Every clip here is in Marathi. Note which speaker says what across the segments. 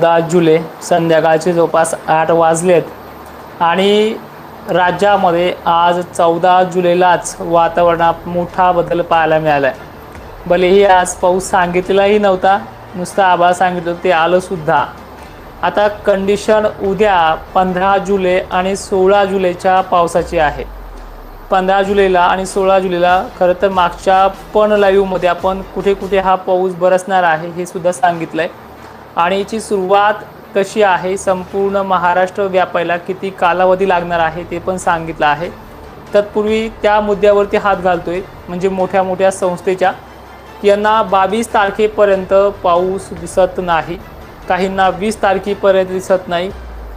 Speaker 1: 10 जुलै संध्याकाळचे जवळपास 8 वाजलेत आणि राज्यामध्ये आज 14 जुलैलाच वातावरणात मोठा बदल पाहायला मिळाला आहे। भलेही आज पाऊस सांगितलेलाही नव्हता, नुसतं आभाळ सांगितलं ते आलंसुद्धा। आता कंडिशन उद्या 15 जुलै आणि 16 जुलैच्या पावसाची आहे। 15 जुलैला आणि 16 जुलैला खरं तर मागच्या पण लाईव्हमध्ये आपण कुठे कुठे हा पाऊस बरसणार आहे हे सुद्धा सांगितलं आहे आणि याची सुरुवात कशी आहे, संपूर्ण महाराष्ट्र व्यापायला किती कालावधी लागणार आहे ते पण सांगितलं आहे। तत्पूर्वी त्या मुद्द्यावरती हात घालतोय म्हणजे मोठ्या मोठ्या संस्थेच्या यांना 22 तारखेपर्यंत पाऊस दिसत नाही, काहींना 20 तारखेपर्यंत दिसत नाही,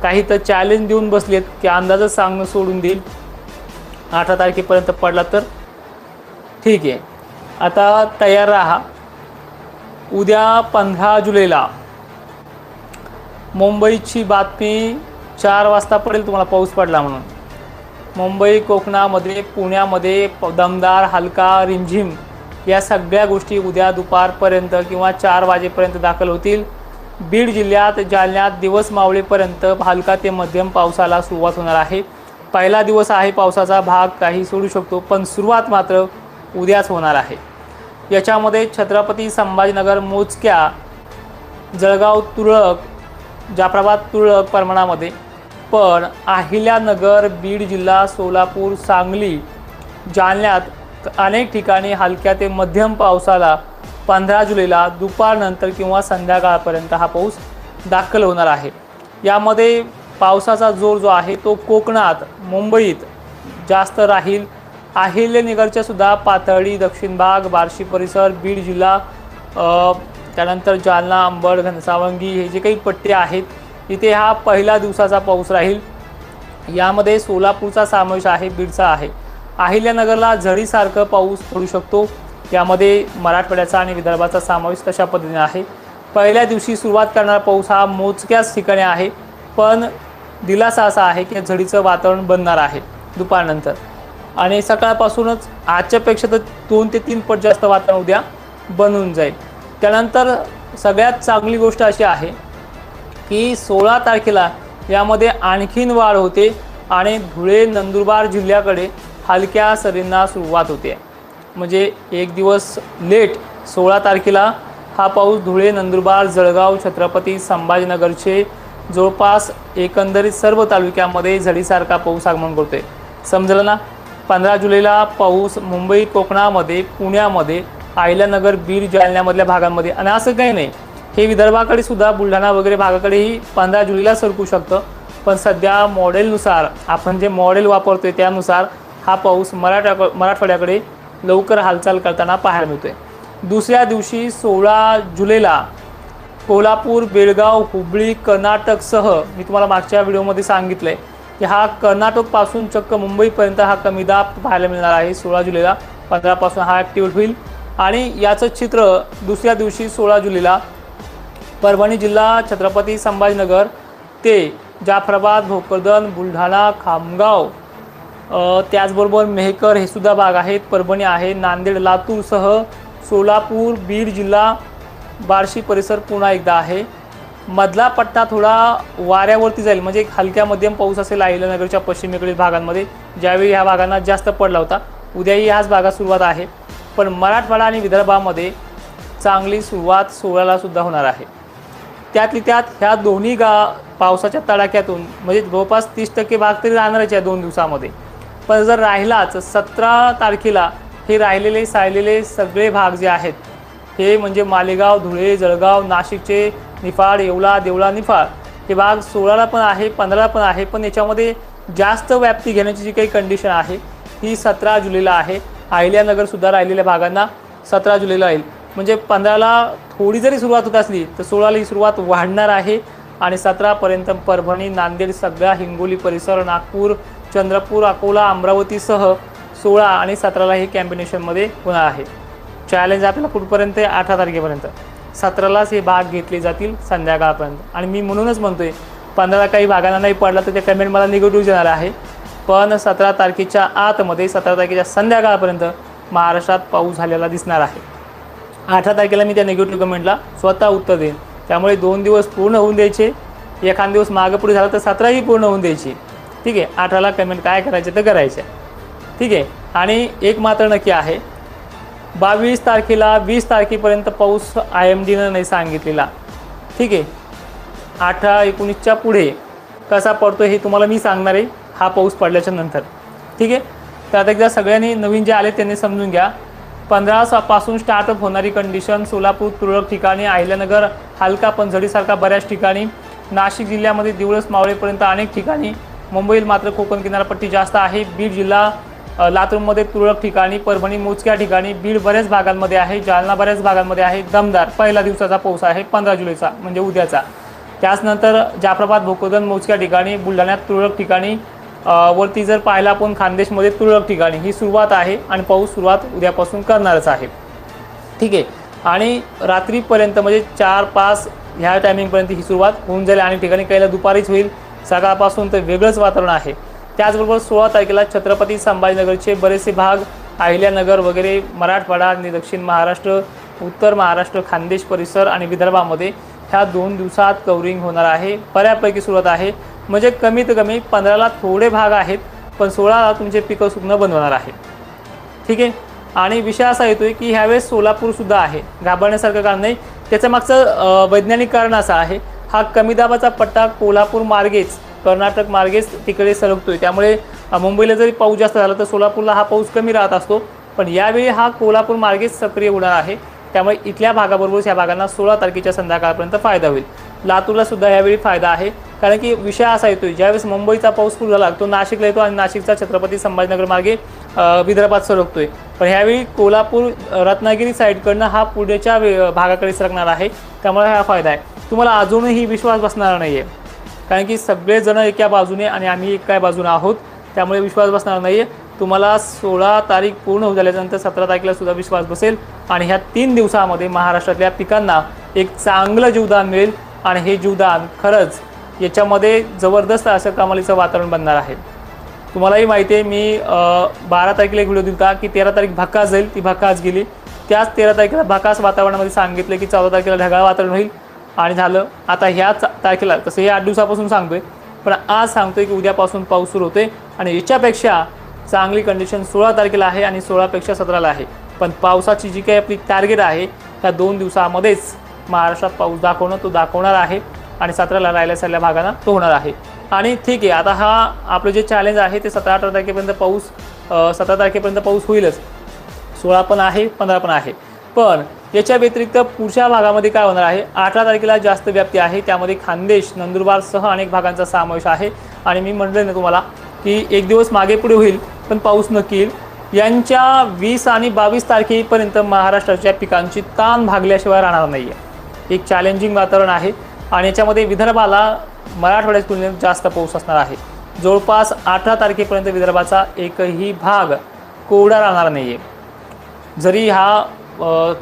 Speaker 1: काही तर चॅलेंज देऊन बसलेत की अंदाजच सांगणं सोडून देईल, 18 तारखेपर्यंत पडला तर ठीक आहे। आता तयार राहा, उद्या 15 जुलैला मुंबईची बातमी 4 वाजता पडेल तुम्हाला पाऊस पडला म्हणून। मुंबई, कोकणामध्ये, पुण्यामध्ये दमदार हलका रिमझिम या सगळ्या गोष्टी उद्या दुपारपर्यंत किंवा 4 वाजेपर्यंत दाखल होतील। बीड जिल्ह्यात, जालन्यात दिवस मावळेपर्यंत हलका ते मध्यम पावसाला सुरुवात होणार आहे। पहिला दिवस आहे पावसाचा, भाग काही सोडू शकतो पण सुरुवात मात्र उद्याच होणार आहे। याच्यामध्ये छत्रपती संभाजीनगर मोजक्या, जळगाव तुरळक, जाफराबाद तुरळक प्रमाणामध्ये, पण अहिल्यानगर, बीड जिल्हा, सोलापूर, सांगली, जालन्यात अनेक ठिकाणी हलक्या ते मध्यम पावसाला 15 जुलैला दुपारनंतर किंवा संध्याकाळपर्यंत हा पाऊस दाखल होणार आहे। यामध्ये पावसाचा जोर जो आहे तो कोकणात, मुंबईत जास्त राहील। अहिल्यानगरच्या सुद्धा पाथर्डी, दक्षिण भाग, बार्शी परिसर, बीड जिल्हा, त्यानंतर जालना, अंबड, घनसावंगी हे जे काही पट्टे आहेत इथे हा पहिला दिवसाचा पाऊस राहील। यामध्ये सोलापूरचा समावेश आहे, बीडचा आहे। अहिल्यानगरला झरीसारखं पाऊस पडू शकतो, यामध्ये मराठवाड्याचा आणि विदर्भाचा समावेश तशा पद्धतीने आहे। पहिल्या दिवशी सुरुवात करणारा पाऊस हा मोजक्याच ठिकाणी आहे, पण दिलासा असा आहे की झडीचं वातावरण बनणार आहे दुपारनंतर आणि सकाळपासूनच आजच्यापेक्षा तर 2 ते 3 पट जास्त वातावरण उद्या बनून जाईल। त्यानंतर सगळ्यात चांगली गोष्ट अशी आहे की 16 तारखेला यामध्ये आणखीन वाढ होते आणि धुळे, नंदुरबार जिल्ह्याकडे हलक्या सरींना सुरुवात होते। म्हणजे एक दिवस लेट 16 तारखेला हा पाऊस धुळे, नंदुरबार, जळगाव, छत्रपती संभाजीनगरचे जवळपास एकंदरीत सर्व तालुक्यामध्ये झडीसारखा पाऊस आगमन करतोय। समजलं ना? 15 जुलैला पाऊस मुंबई, कोकणामध्ये, पुण्यामध्ये, अहिल्यानगर, बीड, जालन्यामधल्या भागांमध्ये आणि असं काही नाही, हे विदर्भाकडे सुद्धा, बुलढाणा वगैरे भागाकडेही 15 जुलैला सरकू शकतं। पण सध्या मॉडेलनुसार आपण जे मॉडेल वापरतोय त्यानुसार हा पाऊस मराठवाड्याकडे लवकर हालचाल करताना पाहायला मिळतोय। दुसऱ्या दिवशी 16 जुलैला कोल्हापूर, बेळगाव, हुबळी, कर्नाटकसह मी तुम्हाला मागच्या व्हिडिओमध्ये सांगितलंय की हा कर्नाटकपासून चक्क मुंबईपर्यंत हा कमी दाब पाहायला मिळणार आहे। 16 जुलैला 15 पासून हा ॲक्टिवेट होईल आणि याचं चित्र दुसऱ्या दिवशी 16 जुलैला परभणी जिल्हा, छत्रपती संभाजीनगर ते जाफराबाद, भोकरदन, बुलढाणा, खामगाव, त्याचबरोबर मेहकर हे सुद्धा भाग आहेत, परभणी आहे, नांदेड, लातूरसह सोलापूर, बीड जिल्हा, बार्शी परिसर पुन्हा एकदा आहे। मधला पट्टा थोडा वाऱ्यावरती जाईल, म्हणजे हलक्या मध्यम पाऊस असेल अहिल्यानगरच्या पश्चिमेकडील भागांमध्ये, ज्यावेळी ह्या भागांना जास्त पडला होता। उद्याही ह्याच भागात सुरुवात आहे, पण मराठवाडा आणि विदर्भामध्ये चांगली सुरुवात 16ला सुद्धा होणार आहे। त्यातली त्यात ह्या दोन्ही पावसाच्या तडाख्यातून म्हणजे जवळपास 30% भाग तरी राहणारच आहे 2 दिवसामध्ये। पण जर राहिलाच 17 तारखेला हे राहिलेले सायलेले सगळे भाग जे आहेत हे म्हणजे मालेगाव, धुळे, जळगाव, नाशिकचे निफाड, येवला, देवळा, निफाड हे भाग 16ला पण आहे, 15ला पण आहे, पण याच्यामध्ये जास्त व्याप्ती घेण्याची जी काही कंडिशन आहे ही 17 जुलैला आहे। अहिल्यानगर सुद्धा राहिलेल्या भागांना 17 जुलैला येईल, म्हणजे 15ला थोडी जरी सुरुवात होत असली तर 16ला ही सुरुवात वाढणार आहे आणि 17पर्यंत परभणी, नांदेड, सगळा हिंगोली परिसर, नागपूर, चंद्रपूर, अकोला, अमरावतीसह 16 आणि 17ला हे कॉम्बिनेशनमध्ये होणार आहे। चॅलेंज आपल्याला कुठपर्यंत आहे? 18 तारखेपर्यंत। 17लाच हे भाग घेतले जातील संध्याकाळपर्यंत आणि मी म्हणूनच म्हणतोय 15ला काही भागांना नाही पडला तर ते कमेंट मला निगेटिव्ह येणार आहे, पण 17 तारखेच्या आतमध्ये 17 तारखेच्या संध्याकाळपर्यंत महाराष्ट्रात पाऊस झालेला दिसणार आहे। 18 तारखेला मी त्या निगेटिव्ह कमेंटला स्वतः उत्तर देईन त्यामुळे 2 दिवस पूर्ण होऊन द्यायचे, एखाद दिवस मागं पुढे झालं तर 17ही पूर्ण होऊन द्यायची. ठीक आहे, 18ला कमेंट काय करायचे तर करायचे. ठीक आहे, आणि एक मात्र नक्की आहे, 22 तारखेला 20 तारखेपर्यंत पाऊस IMDनं नाही सांगितलेला. ठीक आहे, 18-19च्या पुढे कसा पडतो हे तुम्हाला मी सांगणार आहे हा पाऊस पडल्याच्या नंतर. ठीक आहे, तर आता एकदा सगळ्यांनी नवीन जे आले त्यांनी समजून घ्या. 15 पासून स्टार्टअप होणारी कंडिशन सोलापूर तुरळक ठिकाणी, अहिल्यानगर हलका पण झडीसारखा बऱ्याच ठिकाणी, नाशिक जिल्ह्यामध्ये दिवळस मावळेपर्यंत अनेक ठिकाणी, मुंबईत मात्र कोकण किनारपट्टी जास्त आहे, बीड जिल्हा लातूरमध्ये तुरळक ठिकाणी, परभणी मोजक्या ठिकाणी, बीड बऱ्याच भागांमध्ये आहे, जालना बऱ्याच भागांमध्ये आहे. दमदार पहिला दिवसाचा पाऊस आहे 15 जुलैचा म्हणजे उद्याचा. त्याचनंतर जाफराबाद भोकरदन मोजक्या ठिकाणी, बुलढाण्यात तुरळक ठिकाणी, वरती जर पाहिला आपण खानदेशमध्ये तुरळक ठिकाणी ही सुरुवात आहे आणि पाऊस सुरुवात उद्यापासून करणारच आहे. ठीक आहे, आणि रात्रीपर्यंत म्हणजे 4-5 ह्या टायमिंगपर्यंत ही सुरुवात होऊन जाईल आणि ठिकाणी काहीला दुपारीच होईल. सकाळपासून तर वेगळंच वातावरण आहे. त्याचबरोबर 16 तारखेला छत्रपती संभाजीनगरचे बरेचसे भाग, अहिल्यानगर वगैरे, मराठवाडा आणि दक्षिण महाराष्ट्र, उत्तर महाराष्ट्र, खानदेश परिसर आणि विदर्भामध्ये ह्या 2 दिवसात कव्हरिंग होणार आहे. बऱ्यापैकी सुरुवात आहे, म्हणजे कमीत कमी 15ला थोडे भाग आहेत, पण 16ला तुमचे पिकं सुकणं बंद होणार आहे. ठीक आहे, आणि विषय असा येतोय की ह्यावेळेस सोलापूरसुद्धा आहे, घाबरण्यासारखं कारण नाही. त्याच्या मागचं वैज्ञानिक कारण असं आहे, हा कमी दाबाचा पट्टा कोल्हापूर मार्गेच, कर्नाटक मार्गेच तिकडे सरकतोय. त्यामुळे मुंबईला जरी पाऊस जास्त झाला तर सोलापूरला हा पाऊस कमी राहत असतो, पण यावेळी हा कोल्हापूर मार्गेच सक्रिय होणार आहे. त्यामुळे इथल्या भागाबरोबरच या भागांना 16 तारखेच्या संध्याकाळपर्यंत फायदा होईल. लातूरला सुद्धा यावेळी फायदा आहे, कारण की विषय असा येतोय, ज्यावेळेस मुंबईचा पाऊस सुरू झाला तो नाशिकला येतो आणि नाशिकचा छत्रपती संभाजीनगर मार्गे विदर्भात सरकतोय. पण ह्यावेळी कोल्हापूर रत्नागिरी साईडकडनं हा पुढेच्या भागाकडे सरकणार आहे. त्यामुळे हा फायदा आहे. तुम्हाला अजूनही विश्वास बसणार नाही आहे, कारण की सगळेजण एका बाजूने आणि आम्ही एका बाजूने आहोत. त्यामुळे विश्वास बसणार नाही आहे. तुम्हाला 16 तारीख पूर्ण होऊ झाल्यानंतर 17 तारखेला सुद्धा विश्वास बसेल आणि ह्या 3 दिवसामध्ये महाराष्ट्रातल्या पिकांना एक चांगलं जीवदान मिळेल आणि हे जीवदान खरंच याच्यामध्ये जबरदस्त असं कमालीचं वातावरण बनणार आहे. तुम्हालाही माहिती आहे, मी 12 तारखेला एक व्हिडिओ दिला की 13 तारीख भकास जाईल, ती भकास गेली. त्याच 13 तारखेला भकास वातावरणामध्ये सांगितलं की 14 तारखेला ढगाळ वातावरण होईल आणि झालं. आता ह्याच तारखेला, तसं हे 8 दिवसापासून सांगतोय, पण आज सांगतोय की उद्यापासून पाऊस सुरू होतोय आणि याच्यापेक्षा चांगली कंडिशन 16 तारखेला आहे आणि 16पेक्षा 17ला आहे. पण पावसाची जी काही आपली टार्गेट आहे त्या 2 दिवसामध्येच महाराष्ट्रात पाऊस तो दाखवणार आहे आणि 17ला राहिल्या सगळ्या भागांना तो होणार आहे. आणि ठीक आहे, आता हा आपलं जे चॅलेंज आहे ते 17-18 तारखेपर्यंत पाऊस, 17 तारखेपर्यंत पाऊस होईलच, 16 पण आहे, 15 पण आहे. पण याच्या व्यतिरिक्त पुढच्या भागामध्ये काय होणार आहे, 18 तारखेला जास्त व्याप्ती आहे, त्यामध्ये खानदेश, नंदुरबारसह अनेक भागांचा समावेश आहे. आणि मी म्हटलं ना तुम्हाला की एक दिवस मागे पुढे होईल पण पाऊस नक्की येईल. यांच्या 20 आणि 22 तारखेपर्यंत महाराष्ट्राच्या पिकांची ताण भागल्याशिवाय राहणार नाही आहे. एक चॅलेंजिंग वातावरण आहे आणि याच्यामध्ये विदर्भाला मराठवाड्यात तुलनेत जास्त पाऊस असणार आहे. जवळपास 18 तारखेपर्यंत विदर्भाचा एकही भाग कोरडा राहणार नाही आहे. जरी हा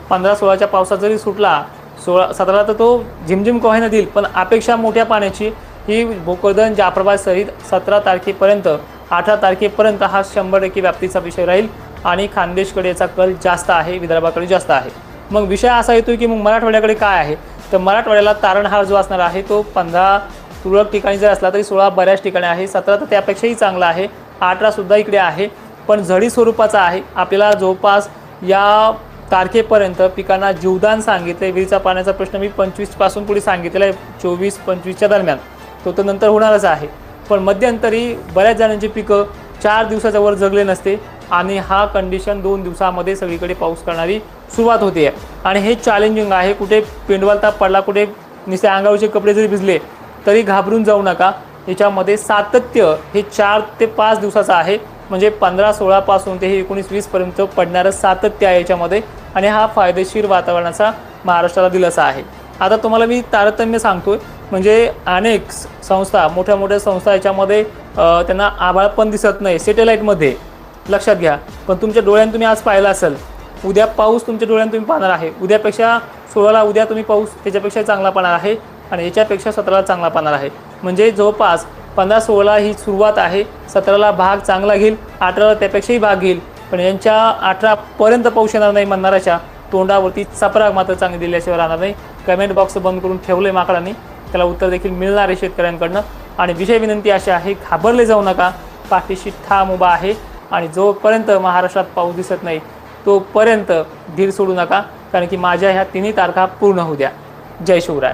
Speaker 1: 15-16च्या पावसात जरी सुटला, 16-17ला तर तो झिमझिम कोहायनं देईल, पण अपेक्षा मोठ्या पाण्याची ही भोकरदन जाफराबाद सहित 17 तारखेपर्यंत 18 तारखेपर्यंत हा 100% व्याप्तीचा विषय राहील आणि खानदेशकडे याचा कल जास्त आहे, विदर्भाकडे जास्त आहे. मग विषय असा येतो की मग मराठवाड्याकडे काय आहे, तर मराठवाड्याला तारणहार जो असणार आहे तो 15 तुरळक ठिकाणी जर असला तरी 16 बऱ्याच ठिकाणी आहे, 17 तर त्यापेक्षाही चांगला आहे, 18 सुद्धा इकडे आहे, पण झडी स्वरूपाचा आहे. आपल्याला जवळपास या तारखेपर्यंत पिकांना जीवदान सांगितलं आहे. विहिरीचा पाण्याचा प्रश्न मी 25 पासून पुढे सांगितलेला आहे, 24-25च्या दरम्यान, तो तर नंतर होणारच आहे. पण मध्यंतरी बऱ्याच जणांची पिकं 4 दिवसाच्या वर जगले नसते आणि हा कंडिशन 2 दिवसामध्ये सगळीकडे पाऊस करणारी सुरुवात होते आणि हे चॅलेंजिंग आहे. कुठे पेंडवाल ताप पडला, कुठे नुसते अंगावरचे कपडे जरी भिजले तरी घाबरून जाऊ नका. याच्यामध्ये सातत्य हे 4 ते 5 दिवसाचं आहे, म्हणजे 15-16 पासून ते 19-20 पर्यंत पडणारं सातत्य आहे याच्यामध्ये आणि हा फायदेशीर वातावरणाचा महाराष्ट्राला दिलासा आहे. आता तुम्हाला मी तारतम्य सांगतोय, म्हणजे अनेक संस्था, मोठ्या मोठ्या संस्था याच्यामध्ये त्यांना आभाळ पण दिसत नाही सॅटेलाईटमध्ये, लक्षात घ्या. पण तुमच्या डोळ्याने तुम्ही आज पाहिलं असेल, उद्या पाऊस तुमच्या डोळ्याने तुम्ही पाहणार आहे. उद्यापेक्षा 16ला उद्या तुम्ही पाऊस त्याच्यापेक्षा चांगला पाहणार आहे आणि याच्यापेक्षा 17ला चांगला पाहणार आहे. म्हणजे जवळपास 15-16 ही सुरुवात आहे, 17ला भाग चांगला घेईल, 18ला त्यापेक्षाही भाग घेईल, पण यांच्या 18पर्यंत पाऊस येणार नाही म्हणणाऱ्याच्या तोंडावरती चपराक मात्र चांगली दिल्याशिवाय राहणार नाही. कमेंट बॉक्स बंद करून ठेवले माकडांनी, त्याला उत्तर देखील मिळणार आहे शेतकऱ्यांकडनं. आणि विषय विनंती अशी आहे, घाबरले जाऊ नका, पाठीशी ठाम उभा आहे. आणि जोपर्यंत महाराष्ट्रात पाऊस दिसत नाही तोपर्यंत धीर सोडू नका, कारण की माझ्या ह्या तिन्ही तारखा पूर्ण होऊ द्या. जय शिवराय.